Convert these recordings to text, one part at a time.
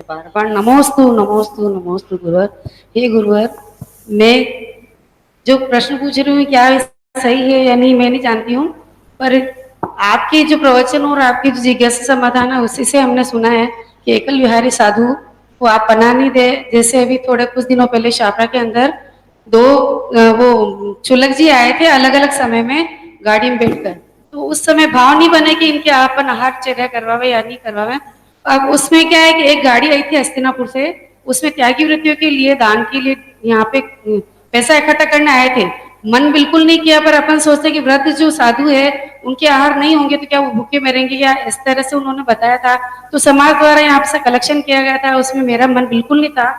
बार बार नमोस्तु नमोस्तु नमोस्तु गुरुवर। हे गुरुवर, मैं जो प्रश्न पूछ रही हूँ क्या सही है या नहीं मैं नहीं जानती हूँ, पर आपके जो प्रवचन और आपके जो जिज्ञासा समाधान है उसी से हमने सुना है कि एकल विहारी साधु को आप पनाह नहीं दे। जैसे अभी थोड़े कुछ दिनों पहले छापरा के अंदर दो वो चुलक जी आए थे अलग अलग समय में गाड़ी में बैठकर, तो उस समय भाव नहीं बने कि इनके आपन हाथ चर्या करवावे या नहीं करवावे। अब उसमें क्या है कि एक गाड़ी आई थी हस्तिनापुर से, उसमें त्यागी वृत्तियों के लिए दान के लिए यहाँ पे पैसा इकट्ठा करने आए थे। मन बिल्कुल नहीं किया, पर अपन सोचते कि वृद्ध जो साधु है उनके आहार नहीं होंगे तो क्या वो भूखे मरेंगे, या इस तरह से उन्होंने बताया था। तो समाज द्वारा यहाँ से कलेक्शन किया गया था, उसमें मेरा मन बिल्कुल नहीं था।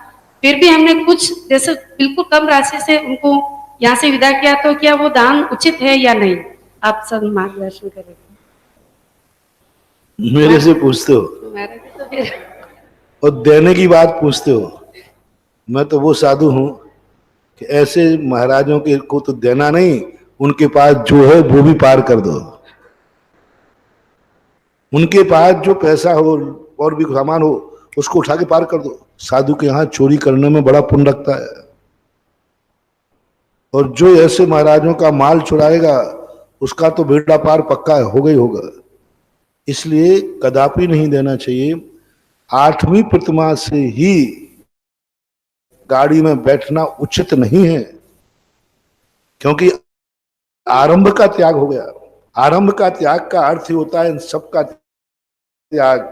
फिर भी हमने कुछ जैसे बिल्कुल कम राशि से उनको यहाँ से विदा किया, तो क्या वो दान उचित है या नहीं, आप सब मार्गदर्शन करें। मेरे से पूछते हो तो फिर और देने की बात पूछते हो। मैं तो वो साधु हूं कि ऐसे महाराजों के को तो देना नहीं, उनके पास जो है वो भी पार कर दो। उनके पास जो पैसा हो और भी सामान हो उसको उठा के पार कर दो। साधु के यहां चोरी करने में बड़ा पुण्य लगता है, और जो ऐसे महाराजों का माल चुराएगा उसका तो बेड़ा पार पक्का हो गई होगा। इसलिए कदापि नहीं देना चाहिए। 8वीं प्रतिमा से ही गाड़ी में बैठना उचित नहीं है, क्योंकि आरंभ का त्याग हो गया। आरंभ का त्याग का अर्थ ही होता है इन सबका त्याग।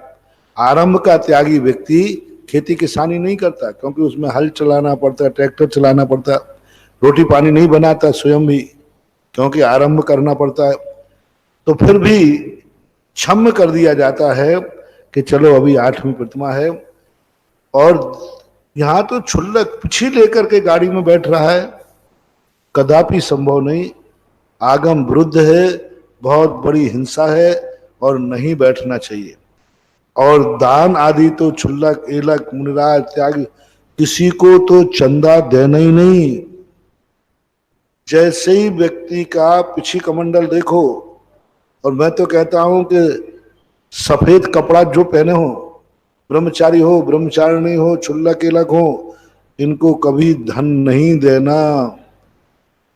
आरंभ का त्यागी व्यक्ति खेती किसानी नहीं करता, क्योंकि उसमें हल चलाना पड़ता है, ट्रैक्टर चलाना पड़ता है, रोटी पानी नहीं बनाता स्वयं भी, क्योंकि आरंभ करना पड़ता है। तो फिर भी क्षम्य कर दिया जाता है कि चलो अभी 8वीं प्रतिमा है, और यहां तो क्षुल्लक पिछी लेकर के गाड़ी में बैठ रहा है, कदापि संभव नहीं। आगम विरुद्ध है, बहुत बड़ी हिंसा है और नहीं बैठना चाहिए। और दान आदि तो क्षुल्लक एलक मुनिराज त्याग किसी को तो चंदा देना ही नहीं। जैसे ही व्यक्ति का पिछी कमंडल देखो, और मैं तो कहता हूं कि सफेद कपड़ा जो पहने हो, ब्रह्मचारी हो ब्रह्मचारिणी हो क्षुल्लक एलक हो, इनको कभी धन नहीं देना।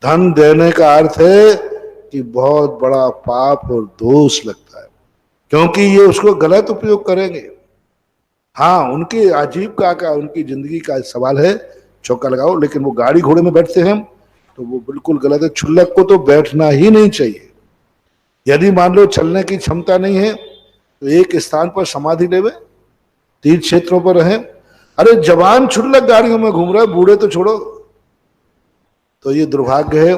धन देने का अर्थ है कि बहुत बड़ा पाप और दोष लगता है, क्योंकि ये उसको गलत उपयोग करेंगे। हाँ, उनकी आजीविका का उनकी जिंदगी का सवाल है, चौका लगाओ, लेकिन वो गाड़ी घोड़े में बैठते हैं तो वो बिल्कुल गलत है। क्षुल्लक को तो बैठना ही नहीं चाहिए। यदि मान लो चलने की क्षमता नहीं है तो एक स्थान पर समाधि लेवे, तीर्थ क्षेत्रों पर रहे। अरे जवान क्षुल्लक गाड़ियों में घूम रहे, बूढ़े तो छोड़ो। तो ये दुर्भाग्य है,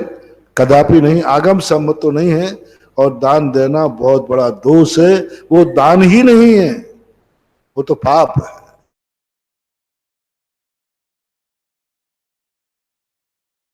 कदापि नहीं, आगम सम्मत तो नहीं है। और दान देना बहुत बड़ा दोष है, वो दान ही नहीं है, वो तो पाप है।